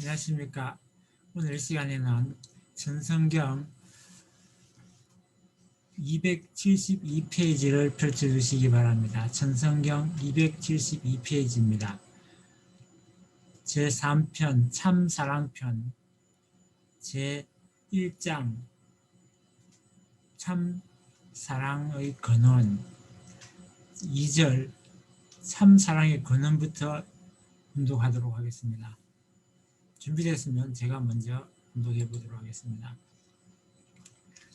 안녕하십니까. 오늘 이 시간에는 전성경 272페이지를 펼쳐주시기 바랍니다. 전성경 272페이지입니다. 제3편 참사랑편 제1장 참사랑의 근원 2절 참사랑의 근원부터 운동하도록 하겠습니다. 준비됐으면 제가 먼저 운동해 보도록 하겠습니다.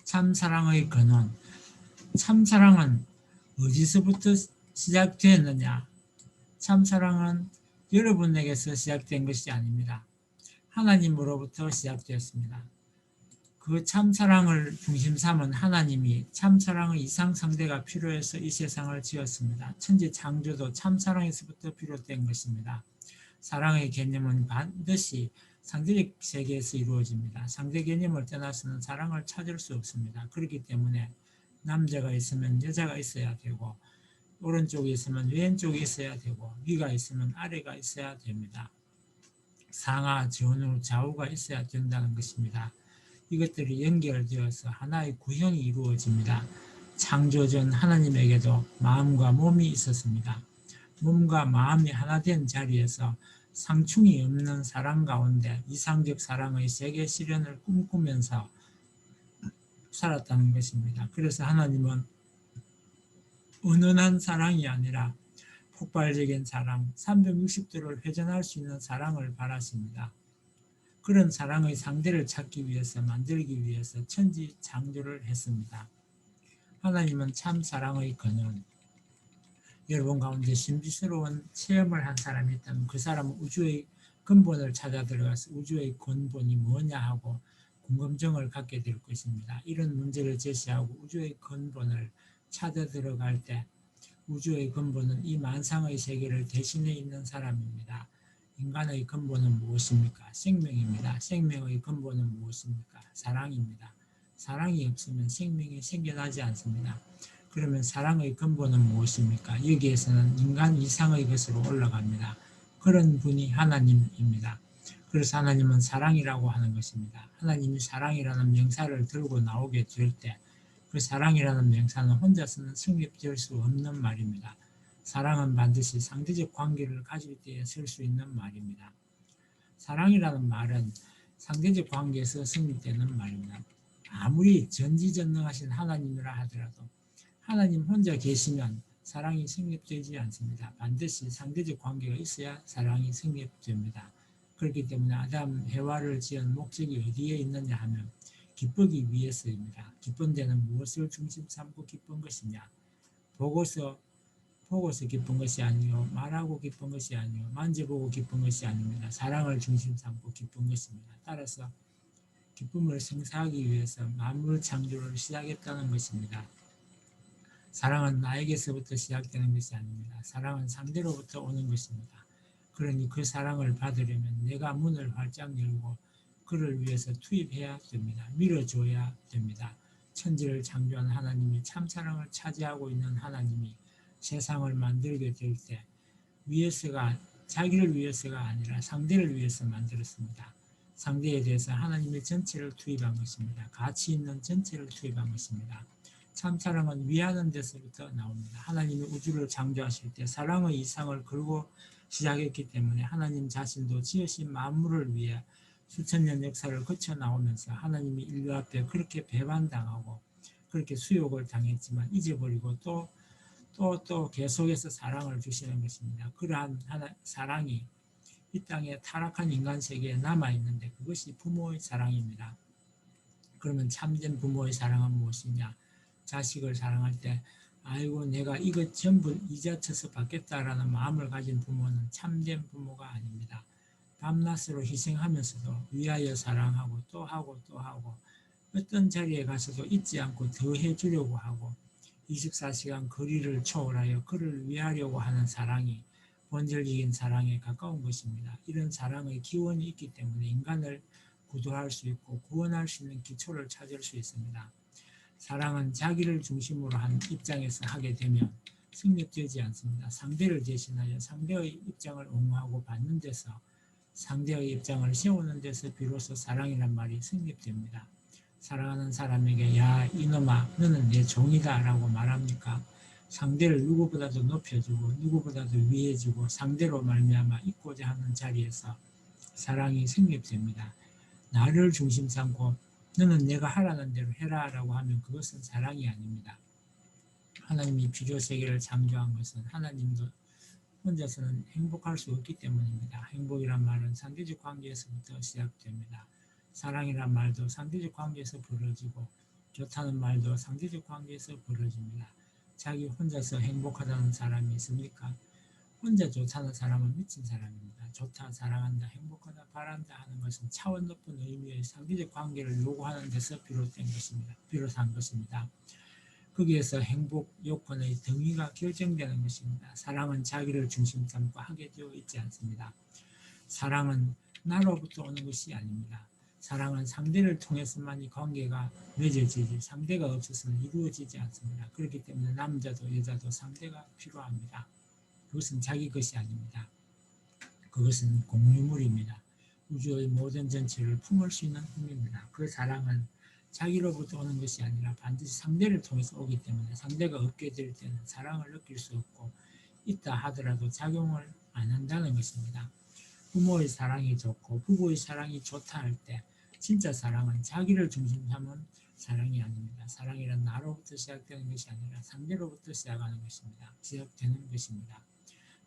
참사랑의 근원. 참사랑은 어디서부터 시작되었느냐? 참사랑은 여러분에게서 시작된 것이 아닙니다. 하나님으로부터 시작되었습니다. 그 참사랑을 중심 삼은 하나님이 참사랑의 이상상대가 필요해서 이 세상을 지었습니다. 천지 창조도 참사랑에서부터 비롯된 것입니다. 사랑의 개념은 반드시 상대적 세계에서 이루어집니다. 상대 개념을 떠나서는 사랑을 찾을 수 없습니다. 그렇기 때문에 남자가 있으면 여자가 있어야 되고, 오른쪽이 있으면 왼쪽이 있어야 되고, 위가 있으면 아래가 있어야 됩니다. 상하, 전후, 좌우가 있어야 된다는 것입니다. 이것들이 연결되어서 하나의 구형이 이루어집니다. 창조전 하나님에게도 마음과 몸이 있었습니다. 몸과 마음이 하나 된 자리에서 상충이 없는 사랑 가운데 이상적 사랑의 세계 실현을 꿈꾸면서 살았다는 것입니다. 그래서 하나님은 은은한 사랑이 아니라 폭발적인 사랑, 360도를 회전할 수 있는 사랑을 바라십니다. 그런 사랑의 상대를 찾기 위해서, 만들기 위해서 천지 창조를 했습니다. 하나님은 참 사랑의 근원. 여러분 가운데 신비스러운 체험을 한 사람이 있다면 그 사람은 우주의 근본을 찾아 들어가서 우주의 근본이 뭐냐 하고 궁금증을 갖게 될 것입니다. 이런 문제를 제시하고 우주의 근본을 찾아 들어갈 때 우주의 근본은 이 만상의 세계를 대신해 있는 사람입니다. 인간의 근본은 무엇입니까? 생명입니다. 생명의 근본은 무엇입니까? 사랑입니다. 사랑이 없으면 생명이 생겨나지 않습니다. 그러면 사랑의 근본은 무엇입니까? 여기에서는 인간 이상의 것으로 올라갑니다. 그런 분이 하나님입니다. 그래서 하나님은 사랑이라고 하는 것입니다. 하나님이 사랑이라는 명사를 들고 나오게 될 때 그 사랑이라는 명사는 혼자서는 성립될 수 없는 말입니다. 사랑은 반드시 상대적 관계를 가질 때에 쓸 수 있는 말입니다. 사랑이라는 말은 상대적 관계에서 성립되는 말입니다. 아무리 전지전능하신 하나님이라 하더라도 하나님 혼자 계시면 사랑이 성립되지 않습니다. 반드시 상대적 관계가 있어야 사랑이 성립됩니다. 그렇기 때문에 아담, 해와를 지은 목적이 어디에 있느냐 하면 기쁘기 위해서입니다. 기쁜 데는 무엇을 중심 삼고 기쁜 것이냐? 보고서 기쁜 것이 아니요, 말하고 기쁜 것이 아니요, 만져보고 기쁜 것이 아닙니다. 사랑을 중심 삼고 기쁜 것입니다. 따라서 기쁨을 성사하기 위해서 만물 창조를 시작했다는 것입니다. 사랑은 나에게서부터 시작되는 것이 아닙니다. 사랑은 상대로부터 오는 것입니다. 그러니 그 사랑을 받으려면 내가 문을 활짝 열고 그를 위해서 투입해야 됩니다. 밀어줘야 됩니다. 천지를 창조한 하나님이 참사랑을 차지하고 있는 하나님이 세상을 만들게 될 때 자기를 위해서가 아니라 상대를 위해서 만들었습니다. 상대에 대해서 하나님의 전체를 투입한 것입니다. 가치 있는 전체를 투입한 것입니다. 참사랑은 위하는 데서부터 나옵니다. 하나님이 우주를 창조하실 때 사랑의 이상을 걸고 시작했기 때문에 하나님 자신도 지으신 만물을 위해 수천 년 역사를 거쳐 나오면서 하나님이 인류 앞에 그렇게 배반당하고 그렇게 수욕을 당했지만 잊어버리고 또 계속해서 사랑을 주시는 것입니다. 그러한 사랑이 이 땅에 타락한 인간 세계에 남아있는데 그것이 부모의 사랑입니다. 그러면 참된 부모의 사랑은 무엇이냐? 자식을 사랑할 때 아이고 내가 이것 전부 이자 쳐서 받겠다라는 마음을 가진 부모는 참된 부모가 아닙니다. 밤낮으로 희생하면서도 위하여 사랑하고 또 하고 어떤 자리에 가서도 잊지 않고 더 해주려고 하고 24시간 거리를 초월하여 그를 위하려고 하는 사랑이 본질적인 사랑에 가까운 것입니다. 이런 사랑의 기원이 있기 때문에 인간을 구도할 수 있고 구원할 수 있는 기초를 찾을 수 있습니다. 사랑은 자기를 중심으로 한 입장에서 하게 되면 성립되지 않습니다. 상대를 대신하여 상대의 입장을 옹호하고 받는 데서 상대의 입장을 세우는 데서 비로소 사랑이란 말이 성립됩니다. 사랑하는 사람에게 야 이놈아 너는 내 종이다 라고 말합니까? 상대를 누구보다도 높여주고 누구보다도 위해주고 상대로 말미암아 있고자 하는 자리에서 사랑이 성립됩니다. 나를 중심 삼고 너는 내가 하라는 대로 해라 라고 하면 그것은 사랑이 아닙니다. 하나님이 비료세계를 창조한 것은 하나님도 혼자서는 행복할 수 없기 때문입니다. 행복이란 말은 상대적 관계에서부터 시작됩니다. 사랑이란 말도 상대적 관계에서 벌어지고 좋다는 말도 상대적 관계에서 벌어집니다. 자기 혼자서 행복하다는 사람이 있습니까? 혼자 좋다는 사람은 미친 사람입니다. 좋다, 사랑한다, 행복하다, 바란다 하는 것은 차원 높은 의미의 상대적 관계를 요구하는 데서 비롯한 것입니다. 거기에서 행복 요건의 등위가 결정되는 것입니다. 사랑은 자기를 중심 삼고 하게 되어 있지 않습니다. 사랑은 나로부터 오는 것이 아닙니다. 사랑은 상대를 통해서만이 관계가 맺어지지 상대가 없어서는 이루어지지 않습니다. 그렇기 때문에 남자도 여자도 상대가 필요합니다. 그것은 자기 것이 아닙니다. 그것은 공유물입니다. 우주의 모든 전체를 품을 수 있는 힘입니다. 그 사랑은 자기로부터 오는 것이 아니라 반드시 상대를 통해서 오기 때문에 상대가 없게 될 때는 사랑을 느낄 수 없고 있다 하더라도 작용을 안 한다는 것입니다. 부모의 사랑이 좋고 부부의 사랑이 좋다 할 때 진짜 사랑은 자기를 중심 삼은 사랑이 아닙니다. 사랑이란 나로부터 시작되는 것이 아니라 상대로부터 시작되는 것입니다.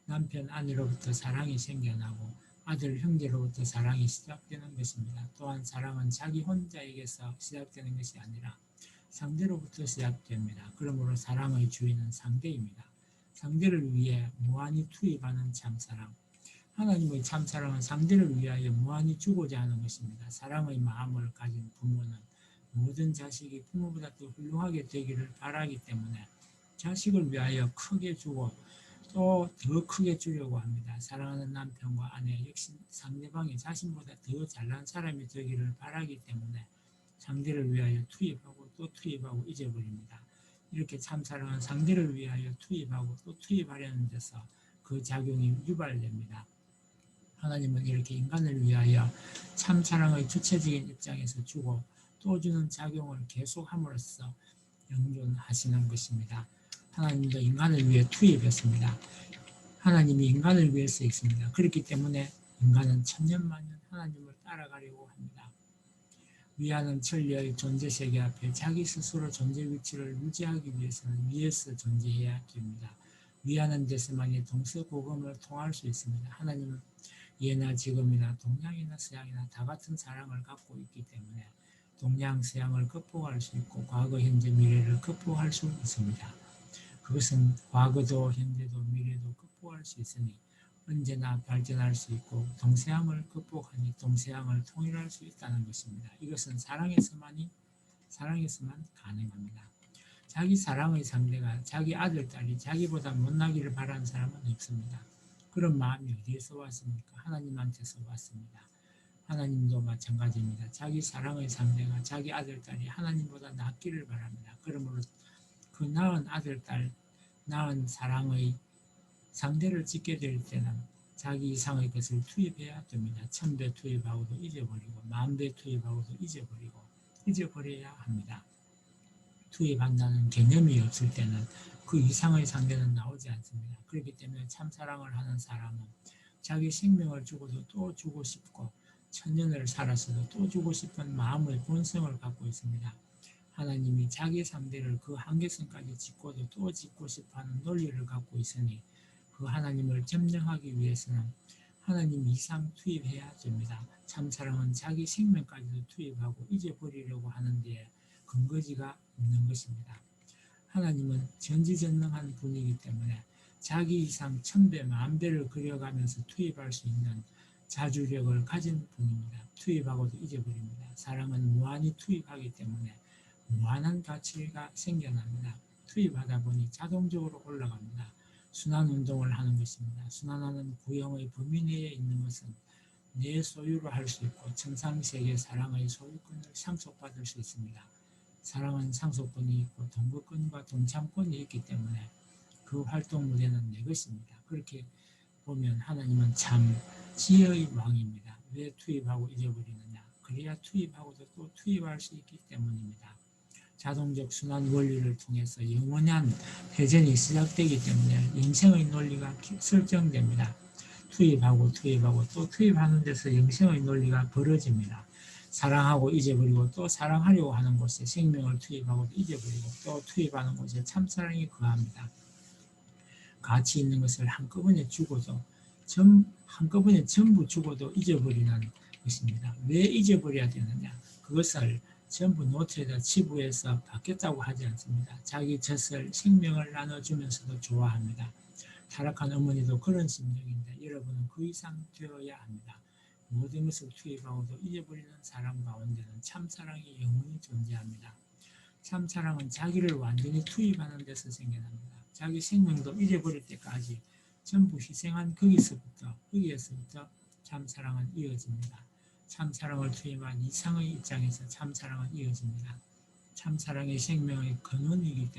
남편, 아내로부터 사랑이 생겨나고 아들, 형제로부터 사랑이 시작되는 것입니다. 또한 사랑은 자기 혼자에게서 시작되는 것이 아니라 상대로부터 시작됩니다. 그러므로 사랑의 주인은 상대입니다. 상대를 위해 무한히 투입하는 참사랑. 하나님의 참사랑은 상대를 위하여 무한히 주고자 하는 것입니다. 사랑의 마음을 가진 부모는 모든 자식이 부모보다 더 훌륭하게 되기를 바라기 때문에 자식을 위하여 크게 주고 또 더 크게 주려고 합니다. 사랑하는 남편과 아내 역시 상대방이 자신보다 더 잘난 사람이 되기를 바라기 때문에 상대를 위하여 투입하고 또 투입하고 잊어버립니다. 이렇게 참사랑은 상대를 위하여 투입하고 또 투입하려는 데서 그 작용이 유발됩니다. 하나님은 이렇게 인간을 위하여 참사랑의 주체적인 입장에서 주고 또 주는 작용을 계속함으로써 영존하시는 것입니다. 하나님도 인간을 위해 투입했습니다. 하나님이 인간을 위해서 있습니다. 그렇기 때문에 인간은 천년만년 하나님을 따라가려고 합니다. 위하는 천리의 존재세계 앞에 자기 스스로 존재 위치를 유지하기 위해서는 위에서 존재해야 됩니다. 위하는 데서만이 동서고금을 통할 수 있습니다. 하나님은 예나 지금이나 동양이나 서양이나 다 같은 사랑을 갖고 있기 때문에 동양 서양을 극복할 수 있고 과거 현재 미래를 극복할 수 있습니다. 그것은 과거도 현재도 미래도 극복할 수 있으니 언제나 발전할 수 있고 동서양을 극복하니 동서양을 통일할 수 있다는 것입니다. 이것은 사랑에서만 가능합니다. 자기 사랑의 상대가 자기 아들, 딸이 자기보다 못나기를 바라는 사람은 없습니다. 그런 마음이 어디에서 왔습니까? 하나님한테서 왔습니다. 하나님도 마찬가지입니다. 자기 사랑의 상대가 자기 아들, 딸이 하나님보다 낫기를 바랍니다. 그러므로 그 낳은 아들, 딸, 낳은 사랑의 상대를 짓게 될 때는 자기 이상의 것을 투입해야 됩니다. 1000배 투입하고도 잊어버리고 10,000배 투입하고도 잊어버려야 합니다. 투입한다는 개념이 없을 때는 그 이상의 상대는 나오지 않습니다. 그렇기 때문에 참사랑을 하는 사람은 자기 생명을 주고도 또 주고 싶고 천년을 살았어도 또 주고 싶은 마음의 본성을 갖고 있습니다. 하나님이 자기 상대를 그 한계선까지 짓고도 또 짓고 싶어하는 논리를 갖고 있으니 그 하나님을 점령하기 위해서는 하나님 이상 투입해야 됩니다. 참사랑은 자기 생명까지도 투입하고 잊어버리려고 하는 데에 근거지가 없는 것입니다. 하나님은 전지전능한 분이기 때문에 자기 이상 1000배, 10,000배를 그려가면서 투입할 수 있는 자주력을 가진 분입니다. 투입하고도 잊어버립니다. 사랑은 무한히 투입하기 때문에 무한한 가치가 생겨납니다. 투입하다 보니 자동적으로 올라갑니다. 순환운동을 하는 것입니다. 순환하는 구형의 범위 내에 있는 것은 내 소유로 할 수 있고 천상세계 사랑의 소유권을 상속받을 수 있습니다. 사랑은 상속권이 있고 동거권과 동참권이 있기 때문에 그 활동 무대는 내 것입니다. 그렇게 보면 하나님은 참 지혜의 왕입니다. 왜 투입하고 잊어버리느냐? 그래야 투입하고도 또 투입할 수 있기 때문입니다. 자동적 순환 원리를 통해서 영원한 회전이 시작되기 때문에 영생의 논리가 설정됩니다. 투입하고 또 투입하는 데서 영생의 논리가 벌어집니다. 사랑하고 잊어버리고 또 사랑하려고 하는 곳에 생명을 투입하고 잊어버리고 또 투입하는 곳에 참사랑이 거합니다. 가치 있는 것을 한꺼번에 주고도 한꺼번에 전부 주고도 잊어버리는 것입니다. 왜 잊어버려야 되느냐? 그것을 전부 노트에다 치부해서 받겠다고 하지 않습니다. 자기 젖을 생명을 나눠주면서도 좋아합니다. 타락한 어머니도 그런 심정인데 여러분은 그 이상 되어야 합니다. 모든 것을 투입하고도 잊어버리는 사람 가운데는 참사랑이 영원히 존재합니다. 참사랑은 자기를 완전히 투입하는 데서 생겨납니다. 자기 생명도 잊어버릴 때까지 전부 희생한 거기에서부터 참사랑은 이어집니다. 참사랑을 투입한 이상의 입장에서 참사랑은 이어집니다. 참사랑이 생명의 근원이기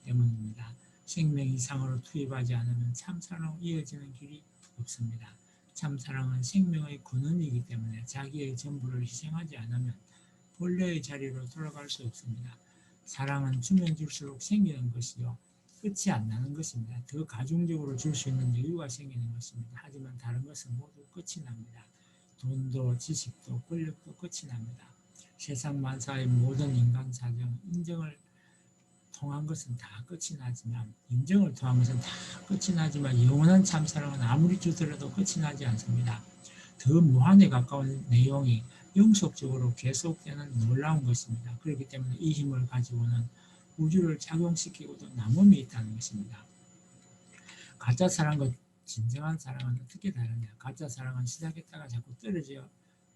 때문입니다. 생명 이상으로 투입하지 않으면 참사랑으로 이어지는 길이 없습니다. 참사랑은 생명의 근원이기 때문에 자기의 전부를 희생하지 않으면 본래의 자리로 돌아갈 수 없습니다. 사랑은 주면 줄수록 생기는 것이요. 끝이 안 나는 것입니다. 더 가중적으로 줄 수 있는 여유가 생기는 것입니다. 하지만 다른 것은 모두 끝이 납니다. 돈도 지식도 권력도 끝이 납니다. 세상 만사의 모든 인간 사정, 인정을 통한 것은 다 끝이 나지만 인정을 통한 것은 다 끝이 나지만 영원한 참사랑은 아무리 주더라도 끝이 나지 않습니다. 더 무한에 가까운 내용이 영속적으로 계속되는 놀라운 것입니다. 그렇기 때문에 이 힘을 가지고는 우주를 작용시키고도 남음이 있다는 것입니다. 가짜 사랑과 진정한 사랑은 어떻게 다르냐? 가짜 사랑은 시작했다가 자꾸 떨어져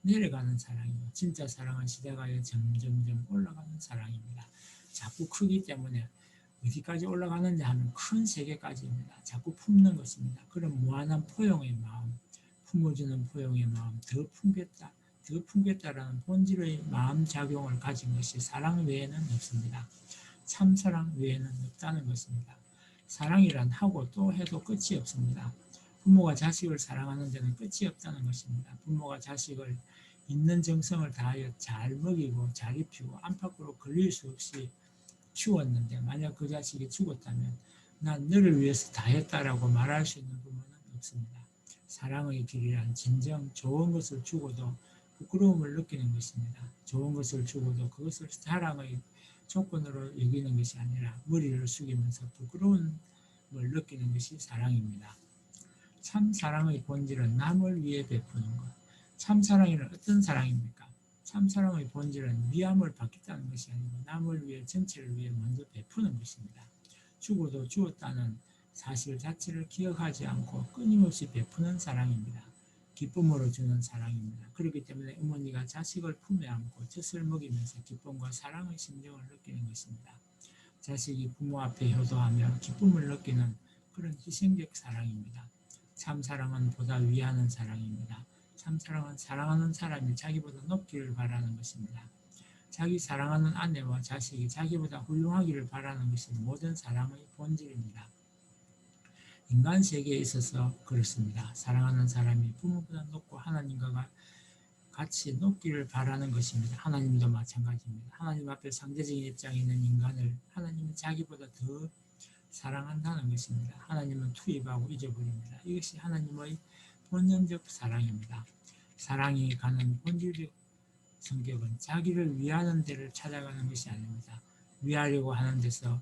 내려가는 사랑이고 진짜 사랑은 시작하여 점점점 올라가는 사랑입니다. 자꾸 크기 때문에 어디까지 올라가느냐 하면 큰 세계까지입니다. 자꾸 품는 것입니다. 그런 무한한 포용의 마음, 품어주는 포용의 마음, 더 품겠다라는 본질의 마음작용을 가진 것이 사랑 외에는 없습니다. 참사랑 외에는 없다는 것입니다. 사랑이란 하고 또 해도 끝이 없습니다. 부모가 자식을 사랑하는 데는 끝이 없다는 것입니다. 부모가 자식을 있는 정성을 다하여 잘 먹이고 잘 입히고 안팎으로 걸릴 수 없이 키웠는데 만약 그 자식이 죽었다면 난 너를 위해서 다 했다라고 말할 수 있는 부모는 없습니다. 사랑의 길이란 진정 좋은 것을 주고도 부끄러움을 느끼는 것입니다. 좋은 것을 주고도 그것을 사랑의 조건으로 여기는 것이 아니라 머리를 숙이면서 부끄러움을 느끼는 것이 사랑입니다. 참 사랑의 본질은 남을 위해 베푸는 것. 참 사랑이란 어떤 사랑입니까? 참 사랑의 본질은 위함을 받겠다는 것이 아니고 남을 위해 전체를 위해 먼저 베푸는 것입니다. 주고도 주었다는 사실 자체를 기억하지 않고 끊임없이 베푸는 사랑입니다. 기쁨으로 주는 사랑입니다. 그렇기 때문에 어머니가 자식을 품에 안고 젖을 먹이면서 기쁨과 사랑의 심정을 느끼는 것입니다. 자식이 부모 앞에 효도하며 기쁨을 느끼는 그런 희생적 사랑입니다. 참 사랑은 보다 위하는 사랑입니다. 참 사랑은 사랑하는 사람이 자기보다 높기를 바라는 것입니다. 자기 사랑하는 아내와 자식이 자기보다 훌륭하기를 바라는 것이 모든 사랑의 본질입니다. 인간 세계에 있어서 그렇습니다. 사랑하는 사람이 부모보다 높고 하나님과 같이 높기를 바라는 것입니다. 하나님도 마찬가지입니다. 하나님 앞에 상대적인 입장에 있는 인간을 하나님은 자기보다 더 사랑한다는 것입니다. 하나님은 투입하고 잊어버립니다. 이것이 하나님의 본연적 사랑입니다. 사랑이 가는 본질적 성격은 자기를 위하는 데를 찾아가는 것이 아닙니다. 위하려고 하는 데서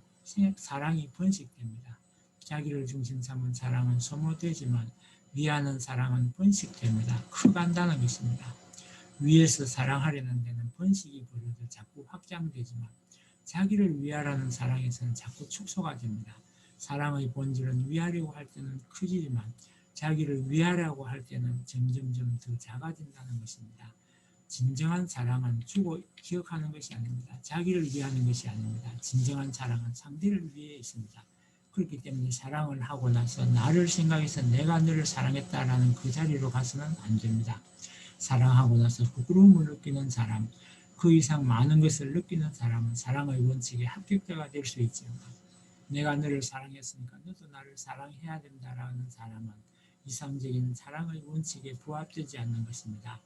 사랑이 번식됩니다. 자기를 중심 삼은 사랑은 소모되지만 위하는 사랑은 번식됩니다. 커간다는 것입니다. 위에서 사랑하려는 데는 번식이 벌어져 자꾸 확장되지만 자기를 위하라는 사랑에서는 자꾸 축소가 됩니다. 사랑의 본질은 위하려고 할 때는 커지지만 자기를 위하려고 할 때는 점점점 더 작아진다는 것입니다. 진정한 사랑은 주고 기억하는 것이 아닙니다. 자기를 위하는 것이 아닙니다. 진정한 사랑은 상대를 위해 있습니다. 그렇기 때문에 사랑을 하고 나서 나를 생각해서 내가 너를 사랑했다라는 그 자리로 가서는 안 됩니다. 사랑하고 나서 부끄러움을 느끼는 사람, 그 이상 많은 것을 느끼는 사람은 사랑의 원칙에 합격자가 될 수 있지만 내가 너를 사랑했으니까 너도 나를 사랑해야 된다라는 사람은 이상적인 사랑의 원칙에 부합되지 않는 것입니다.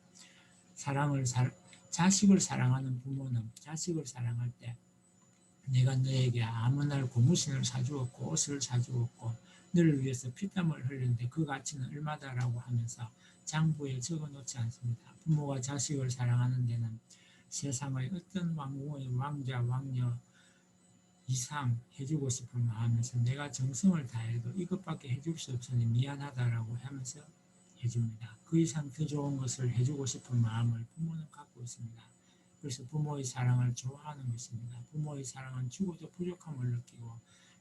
자식을 사랑하는 부모는 자식을 사랑할 때 내가 너에게 아무 날 고무신을 사주었고 옷을 사주었고 너를 위해서 피땀을 흘리는데 그 가치는 얼마다라고 하면서 장부에 적어놓지 않습니다. 부모가 자식을 사랑하는 데는 세상의 어떤 왕궁의 왕자 왕녀 이상 해주고 싶은 마음에서 내가 정성을 다해도 이것밖에 해줄 수 없으니 미안하다라고 하면서 해줍니다. 그 이상 더 좋은 것을 해주고 싶은 마음을 부모는 갖고 있습니다. 그래서 부모의 사랑을 좋아하는 것입니다. 부모의 사랑은 주고도 부족함을 느끼고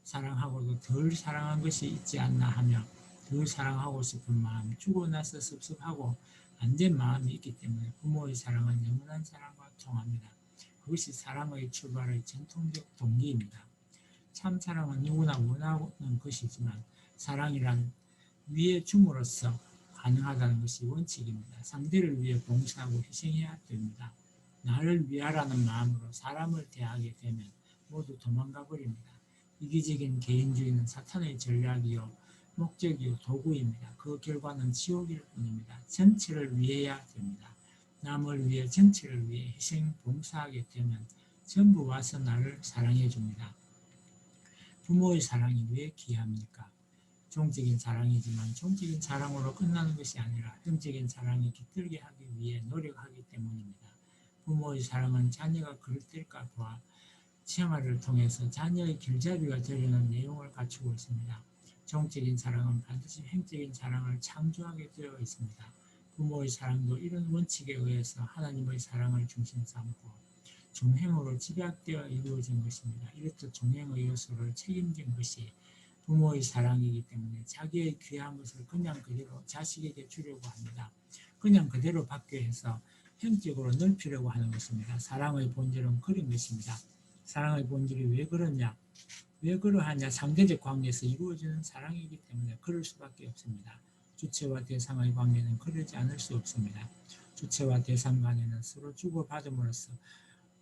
사랑하고도 덜 사랑한 것이 있지 않나 하며 덜 사랑하고 싶은 마음, 주고 나서 섭섭하고 안 된 마음이 있기 때문에 부모의 사랑은 영원한 사랑과 통합니다. 그것이 사랑의 출발의 전통적 동기입니다. 참 사랑은 누구나 원하는 것이지만 사랑이란 위에 줌으로써 가능하다는 것이 원칙입니다. 상대를 위해 봉사하고 희생해야 됩니다. 나를 위하라는 마음으로 사람을 대하게 되면 모두 도망가 버립니다. 이기적인 개인주의는 사탄의 전략이요 목적이요 도구입니다. 그 결과는 지옥일 뿐입니다. 전체를 위해야 됩니다. 남을 위해 전체를 위해 희생 봉사하게 되면 전부 와서 나를 사랑해 줍니다. 부모의 사랑이 왜 귀합니까? 종적인 사랑이지만 종적인 사랑으로 끝나는 것이 아니라 영적인 사랑이 깃들게 하기 위해 노력하기 때문입니다. 부모의 사랑은 자녀가 그릇될까 봐 생활을 통해서 자녀의 길잡이가 되려는 내용을 갖추고 있습니다. 종적인 사랑은 반드시 행적인 사랑을 창조하게 되어 있습니다. 부모의 사랑도 이런 원칙에 의해서 하나님의 사랑을 중심 삼고 종행으로 집약되어 이루어진 것입니다. 이렇듯 종행의 요소를 책임진 것이 부모의 사랑이기 때문에 자기의 귀한 것을 그냥 그대로 자식에게 주려고 합니다. 그냥 그대로 받게 해서 형적으로 넓히려고 하는 것입니다. 사랑의 본질은 그런 것입니다. 사랑의 본질이 왜 그러냐? 왜 그러하냐? 상대적 관계에서 이루어지는 사랑이기 때문에 그럴 수밖에 없습니다. 주체와 대상의 관계는 그러지 않을 수 없습니다. 주체와 대상 간에는 서로 주고받음으로써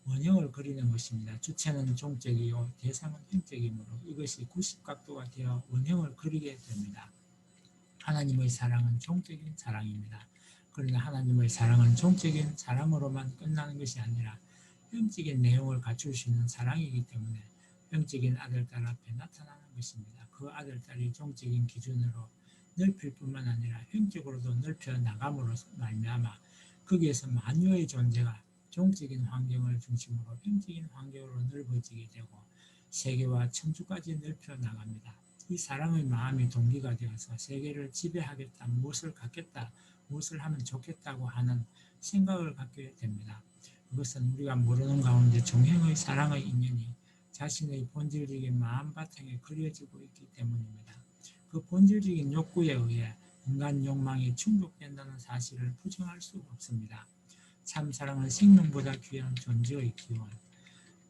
원형을 그리는 것입니다. 주체는 종적이요 대상은 형적이므로 이것이 90각도가 되어 원형을 그리게 됩니다. 하나님의 사랑은 종적인 사랑입니다. 그러나 하나님의 사랑은 종적인 사랑으로만 끝나는 것이 아니라 영적인 내용을 갖출 수 있는 사랑이기 때문에 영적인 아들딸 앞에 나타나는 것입니다. 그 아들딸이 종적인 기준으로 넓힐 뿐만 아니라 형적으로도 넓혀 나감으로 말미암아 거기에서 만유의 존재가 종적인 환경을 중심으로 형적인 환경으로 넓어지게 되고 세계와 천주까지 넓혀 나갑니다. 이 사랑의 마음이 동기가 되어서 세계를 지배하겠다, 무엇을 갖겠다, 무엇을 하면 좋겠다고 하는 생각을 갖게 됩니다. 그것은 우리가 모르는 가운데 종행의 사랑의 인연이 자신의 본질적인 마음 바탕에 그려지고 있기 때문입니다. 그 본질적인 욕구에 의해 인간 욕망이 충족된다는 사실을 부정할 수 없습니다. 참 사랑은 생명보다 귀한 존재의 기원.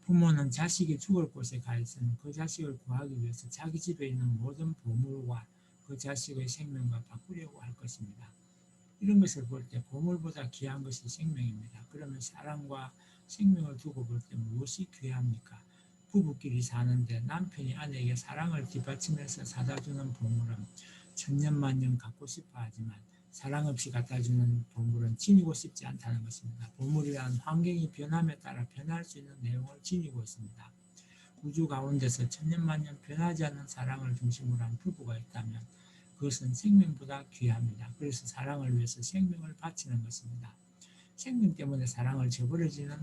부모는 자식이 죽을 곳에 가 있으면 그 자식을 구하기 위해서 자기 집에 있는 모든 보물과 그 자식의 생명과 바꾸려고 할 것입니다. 이런 것을 볼 때 보물보다 귀한 것이 생명입니다. 그러면 사랑과 생명을 두고 볼 때 무엇이 귀합니까? 부부끼리 사는데 남편이 아내에게 사랑을 뒷받치면서 사다주는 보물은 천년만년 갖고 싶어 하지만 사랑 없이 갖다주는 보물은 지니고 싶지 않다는 것입니다. 보물이란 환경이 변함에 따라 변할 수 있는 내용을 지니고 있습니다. 우주 가운데서 천년만년 변하지 않는 사랑을 중심으로 한 부부가 있다면 그것은 생명보다 귀합니다. 그래서 사랑을 위해서 생명을 바치는 것입니다. 생명 때문에 사랑을 저버리지는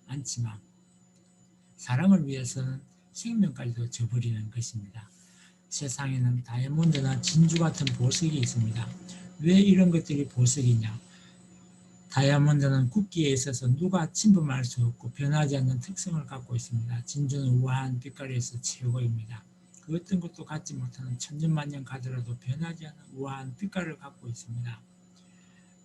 않지만 사랑을 위해서는 생명까지도 저버리는 것입니다. 세상에는 다이아몬드나 진주 같은 보석이 있습니다. 왜 이런 것들이 보석이냐? 다이아몬드는 굵기에 있어서 누가 침범할 수 없고 변하지 않는 특성을 갖고 있습니다. 진주는 우아한 빛깔에서 최고입니다. 그 어떤 것도 갖지 못하는 천년만년 가더라도 변하지 않는 우아한 빛깔을 갖고 있습니다.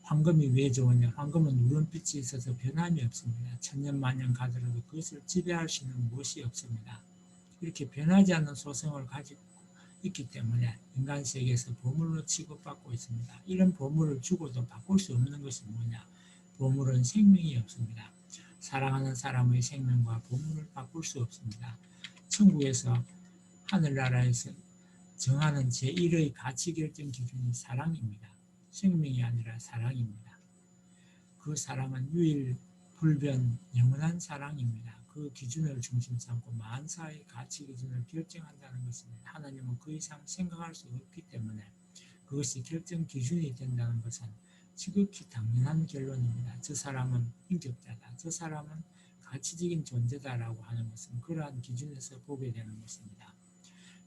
황금이 왜 좋으냐? 황금은 누런빛이 있어서 변함이 없습니다. 천년만년 가더라도 그것을 지배할 수 있는 무엇이 없습니다. 이렇게 변하지 않는 소성을 가지고 있기 때문에 인간 세계에서 보물로 취급받고 있습니다. 이런 보물을 주고도 바꿀 수 없는 것이 뭐냐? 보물은 생명이 없습니다. 사랑하는 사람의 생명과 보물을 바꿀 수 없습니다. 천국에서 하늘나라에서 정하는 제1의 가치 결정 기준이 사랑입니다. 생명이 아니라 사랑입니다. 그 사랑은 유일, 불변, 영원한 사랑입니다. 그 기준을 중심 삼고 만사의 가치 기준을 결정한다는 것입니다. 하나님은 그 이상 생각할 수 없기 때문에 그것이 결정 기준이 된다는 것은 지극히 당연한 결론입니다. 저 사람은 인격자다. 저 사람은 가치적인 존재다라고 하는 것은 그러한 기준에서 보게 되는 것입니다.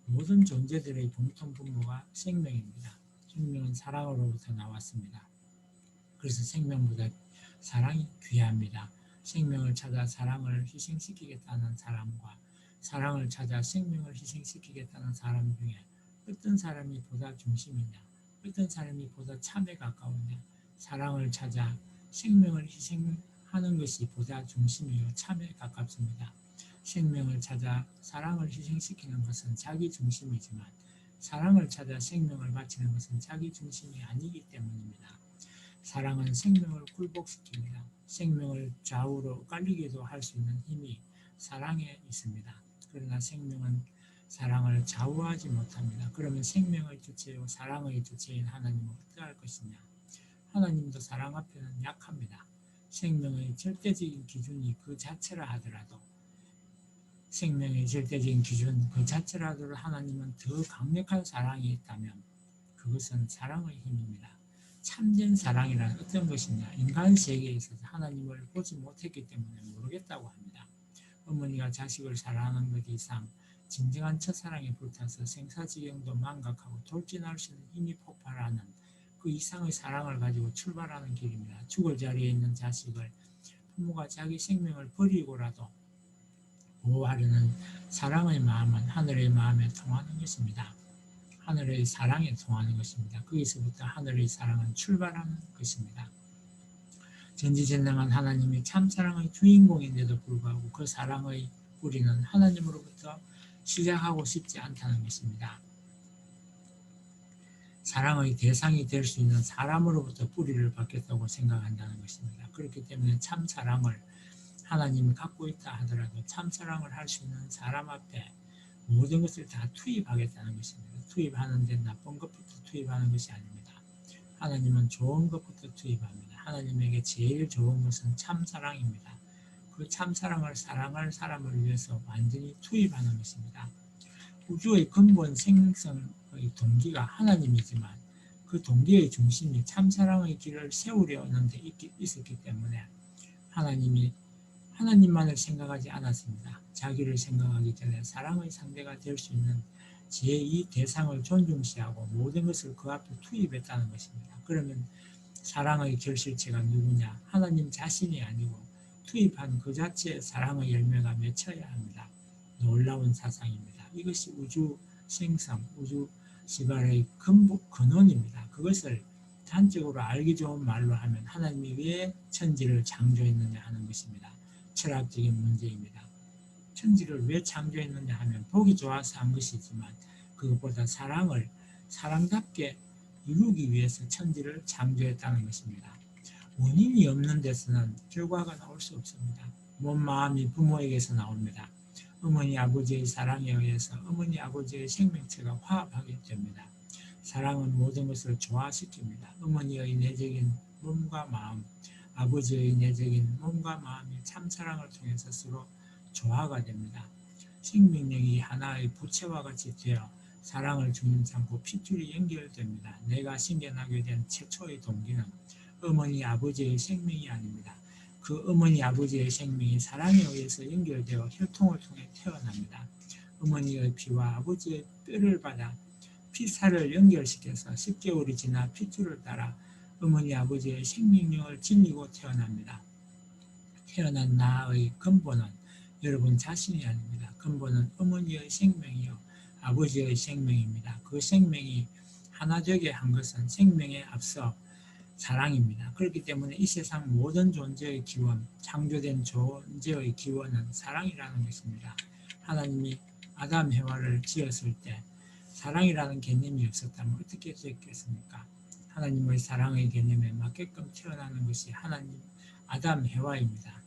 모든 존재들의 공통 분모가 생명입니다. 생명은 사랑으로부터 나왔습니다. 그래서 생명보다 사랑이 귀합니다. 생명을 찾아 사랑을 희생시키겠다는 사람과 사랑을 찾아 생명을 희생시키겠다는 사람 중에 어떤 사람이 보다 중심이냐, 어떤 사람이 보다 참에 가까우냐, 사랑을 찾아 생명을 희생하는 것이 보다 중심이요 참에 가깝습니다. 생명을 찾아 사랑을 희생시키는 것은 자기 중심이지만 사랑을 찾아 생명을 바치는 것은 자기 중심이 아니기 때문입니다. 사랑은 생명을 굴복시킵니다. 생명을 좌우로 깔리게도 할 수 있는 힘이 사랑에 있습니다. 그러나 생명은 사랑을 좌우하지 못합니다. 그러면 생명의 주체요 사랑의 주체인 하나님은 어떠할 것이냐? 하나님도 사랑 앞에는 약합니다. 생명의 절대적인 기준이 그 자체라 하더라도 생명의 절대적인 기준 그 자체라도 하나님은 더 강력한 사랑이 있다면 그것은 사랑의 힘입니다. 참된 사랑이란 어떤 것이냐? 인간 세계에 있어서 하나님을 보지 못했기 때문에 모르겠다고 합니다. 어머니가 자식을 사랑하는 것 이상 진정한 첫사랑에 불타서 생사지경도 망각하고 돌진할 수 있는 힘이 폭발하는 그 이상의 사랑을 가지고 출발하는 길입니다. 죽을 자리에 있는 자식을 부모가 자기 생명을 버리고라도 보호하려는 사랑의 마음은 하늘의 마음에 통하는 것입니다. 하늘의 사랑에 통하는 것입니다. 거기서부터 하늘의 사랑은 출발하는 것입니다. 전지전능한 하나님이 참사랑의 주인공인데도 불구하고 그 사랑의 뿌리는 하나님으로부터 시작하고 싶지 않다는 것입니다. 사랑의 대상이 될 수 있는 사람으로부터 뿌리를 받겠다고 생각한다는 것입니다. 그렇기 때문에 참사랑을 하나님이 갖고 있다 하더라도 참사랑을 할 수 있는 사람 앞에 모든 것을 다 투입하겠다는 것입니다. 투입하는데 나쁜 것부터 투입하는 것이 아닙니다. 하나님은 좋은 것부터 투입합니다. 하나님에게 제일 좋은 것은 참사랑입니다. 그 참사랑을 사랑할 사람을 위해서 완전히 투입하는 것입니다. 우주의 근본 생성의 동기가 하나님이지만 그 동기의 중심이 참사랑의 길을 세우려는 데 있었기 때문에 하나님만을 생각하지 않았습니다. 자기를 생각하기 전에 사랑의 상대가 될 수 있는 제2 대상을 존중시하고 모든 것을 그 앞에 투입했다는 것입니다. 그러면 사랑의 결실체가 누구냐? 하나님 자신이 아니고 투입한 그 자체의 사랑의 열매가 맺혀야 합니다. 놀라운 사상입니다. 이것이 우주 생성, 우주 시발의 근원입니다. 그것을 단적으로 알기 좋은 말로 하면 하나님이 왜 천지를 창조했느냐 하는 것입니다. 철학적인 문제입니다. 천지를 왜 창조했느냐 하면 보기 좋아서 한 것이지만 그것보다 사랑답게 이루기 위해서 천지를 창조했다는 것입니다. 원인이 없는 데서는 결과가 나올 수 없습니다. 몸 마음이 부모에게서 나옵니다. 어머니 아버지의 사랑에 의해서 어머니 아버지의 생명체가 화합하게 됩니다. 사랑은 모든 것을 조화시킵니다. 어머니의 내적인 몸과 마음, 아버지의 내적인 몸과 마음이 참사랑을 통해서 서로 조화가 됩니다. 생명력이 하나의 부채와 같이 되어 사랑을 중심 삼고 핏줄이 연결됩니다. 내가 생겨나게 된 최초의 동기는 어머니 아버지의 생명이 아닙니다. 그 어머니 아버지의 생명이 사랑에 의해서 연결되어 혈통을 통해 태어납니다. 어머니의 피와 아버지의 뼈를 받아 피살을 연결시켜서 10개월이 지나 핏줄을 따라 어머니 아버지의 생명력을 지니고 태어납니다. 태어난 나의 근본은 여러분 자신이 아닙니다. 근본은 어머니의 생명이요 아버지의 생명입니다. 그 생명이 하나 되게 한 것은 생명에 앞서 사랑입니다. 그렇기 때문에 이 세상 모든 존재의 기원, 창조된 존재의 기원은 사랑이라는 것입니다. 하나님이 아담 해와를 지었을 때 사랑이라는 개념이 없었다면 어떻게 됐겠습니까? 하나님의 사랑의 개념에 맞게끔 태어나는 것이 하나님 아담 해와입니다.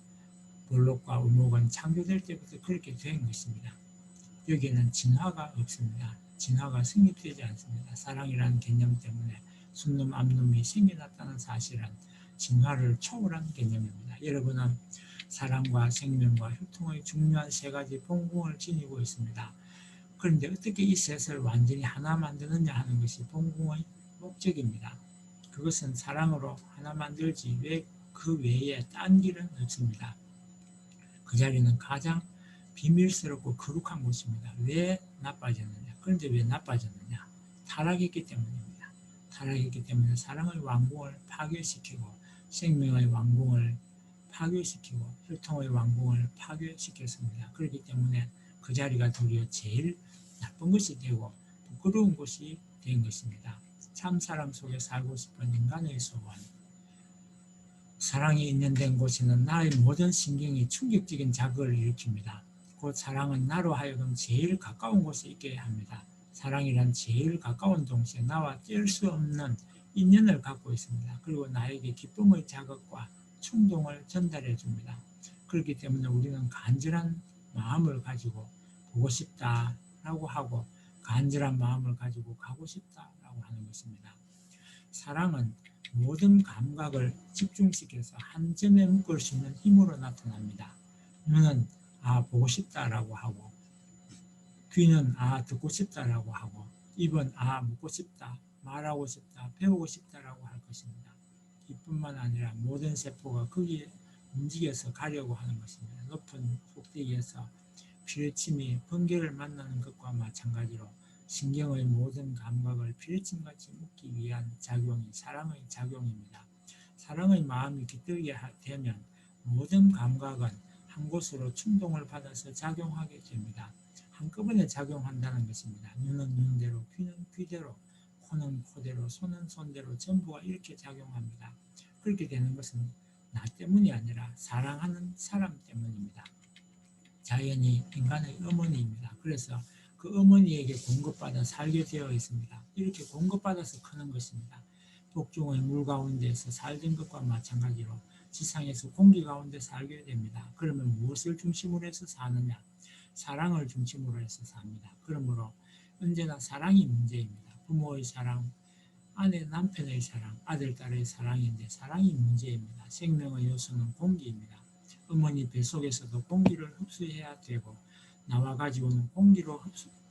볼록과 우목은 창조될 때부터 그렇게 된 것입니다. 여기에는 진화가 없습니다. 진화가 성립되지 않습니다. 사랑이라는 개념 때문에 순놈, 암놈이 생겨났다는 사실은 진화를 초월한 개념입니다. 여러분은 사랑과 생명과 혈통의 중요한 세 가지 본궁을 지니고 있습니다. 그런데 어떻게 이 셋을 완전히 하나 만드느냐 하는 것이 본궁의 목적입니다. 그것은 사랑으로 하나 만들지 왜 그 외에 딴 길은 없습니다. 그 자리는 가장 비밀스럽고 거룩한 곳입니다. 왜 나빠졌느냐? 그런데 왜 나빠졌느냐? 타락했기 때문입니다. 타락했기 때문에 사랑의 왕궁을 파괴시키고 생명의 왕궁을 파괴시키고 혈통의 왕궁을 파괴시켰습니다. 그렇기 때문에 그 자리가 도리어 제일 나쁜 것이 되고 부끄러운 곳이 된 것입니다. 참 사랑 속에 살고 싶은 인간의 소원. 사랑이 있는 된 곳에는 나의 모든 신경이 충격적인 자극을 일으킵니다. 곧 사랑은 나로 하여금 제일 가까운 곳에 있게 합니다. 사랑이란 제일 가까운 동시에 나와 뗄 수 없는 인연을 갖고 있습니다. 그리고 나에게 기쁨의 자극과 충동을 전달해 줍니다. 그렇기 때문에 우리는 간절한 마음을 가지고 보고 싶다라고 하고 간절한 마음을 가지고 가고 싶다라고 하는 것입니다. 사랑은 모든 감각을 집중시켜서 한 점에 묶을 수 있는 힘으로 나타납니다. 눈은 보고 싶다라고 하고, 귀는 듣고 싶다라고 하고, 입은 묻고 싶다, 말하고 싶다, 배우고 싶다라고 할 것입니다. 이뿐만 아니라 모든 세포가 거기에 움직여서 가려고 하는 것입니다. 높은 꼭대기에서 피뢰침이 번개를 만나는 것과 마찬가지로 신경의 모든 감각을 피뢰침같이 묶기 위한 작용이 사랑의 작용입니다. 사랑의 마음이 깃들게 되면 모든 감각은 한 곳으로 충동을 받아서 작용하게 됩니다. 한꺼번에 작용한다는 것입니다. 눈은 눈대로, 귀는 귀대로, 코는 코대로, 손은 손대로 전부가 이렇게 작용합니다. 그렇게 되는 것은 나 때문이 아니라 사랑하는 사람 때문입니다. 자연이 인간의 어머니입니다. 그래서 그 어머니에게 공급받아 살게 되어 있습니다. 이렇게 공급받아서 크는 것입니다. 복중의 물 가운데서 살던 것과 마찬가지로 지상에서 공기 가운데 살게 됩니다. 그러면 무엇을 중심으로 해서 사느냐? 사랑을 중심으로 해서 삽니다. 그러므로 언제나 사랑이 문제입니다. 부모의 사랑, 아내 남편의 사랑, 아들 딸의 사랑인데 사랑이 문제입니다. 생명의 요소는 공기입니다. 어머니 뱃속에서도 공기를 흡수해야 되고 나와 가지고는 공기로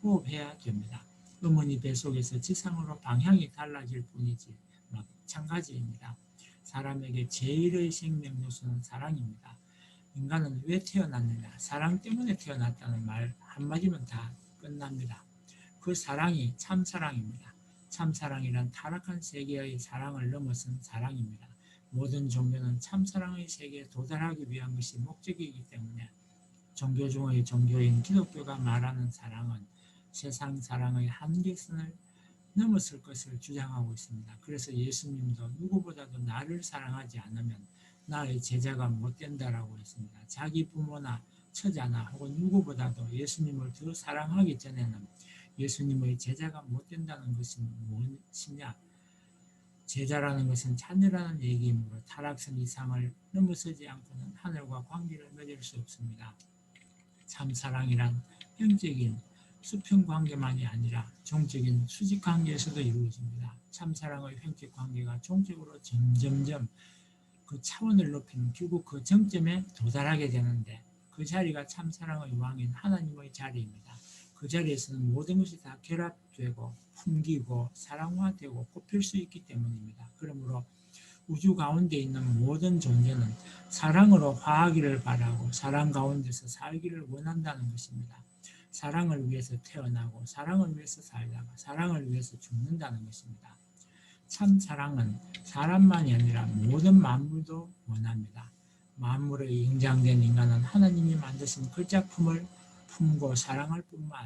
호흡해야 됩니다. 어머니 뱃속에서 지상으로 방향이 달라질 뿐이지 마찬가지입니다. 사람에게 제일의 생명 요소는 사랑입니다. 인간은 왜 태어났느냐? 사랑 때문에 태어났다는 말 한마디면 다 끝납니다. 그 사랑이 참사랑입니다. 참사랑이란 타락한 세계의 사랑을 넘어선 사랑입니다. 모든 종교는 참사랑의 세계에 도달하기 위한 것이 목적이기 때문에 종교 중의 종교인 기독교가 말하는 사랑은 세상 사랑의 한계선을 넘어설 것을 주장하고 있습니다. 그래서 예수님도 누구보다도 나를 사랑하지 않으면 나의 제자가 못 된다라고 했습니다. 자기 부모나 처자나 혹은 누구보다도 예수님을 더 사랑하기 전에는 예수님의 제자가 못 된다는 것이 무엇이냐? 제자라는 것은 자녀라는 얘기이므로 타락선 이상을 넘어서지 않고는 하늘과 관계를 맺을 수 없습니다. 참 사랑이란 형적인 수평 관계만이 아니라 종적인 수직 관계에서도 이루어집니다. 참 사랑의 형적 관계가 종적으로 점점점 그 차원을 높이는 결국 그 정점에 도달하게 되는데 그 자리가 참 사랑의 왕인 하나님의 자리입니다. 그 자리에서는 모든 것이 다 결합되고 풍기고 사랑화되고 꽃필 수 있기 때문입니다. 그러므로 우주 가운데 있는 모든 존재는 사랑으로 화하기를 바라고 사랑 가운데서 살기를 원한다는 것입니다. 사랑을 위해서 태어나고 사랑을 위해서 살다가 사랑을 위해서 죽는다는 것입니다. 참 사랑은 사람만이 아니라 모든 만물도 원합니다. 만물에 인장된 인간은 하나님이 만드신 그 작품을 품고 사랑할 뿐만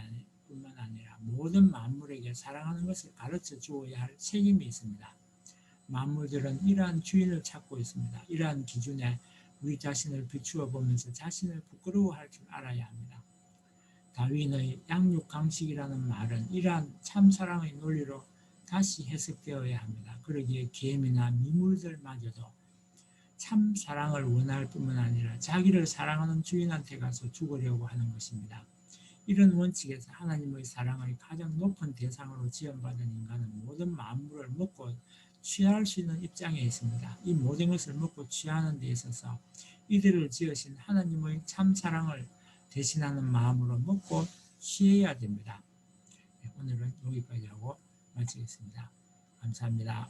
아니라 모든 만물에게 사랑하는 것을 가르쳐 주어야 할 책임이 있습니다. 만물들은 이러한 주인을 찾고 있습니다. 이러한 기준에 우리 자신을 비추어 보면서 자신을 부끄러워할 줄 알아야 합니다. 다윈의 양육강식이라는 말은 이러한 참사랑의 논리로 다시 해석되어야 합니다. 그러기에 개미나 미물들마저도 참 사랑을 원할 뿐만 아니라 자기를 사랑하는 주인한테 가서 죽으려고 하는 것입니다. 이런 원칙에서 하나님의 사랑의 가장 높은 대상으로 지원받은 인간은 모든 만물을 먹고 취할 수 있는 입장에 있습니다. 이 모든 것을 먹고 취하는 데 있어서 이들을 지으신 하나님의 참 사랑을 대신하는 마음으로 먹고 취해야 됩니다. 오늘은 여기까지 하고 마치겠습니다. 감사합니다.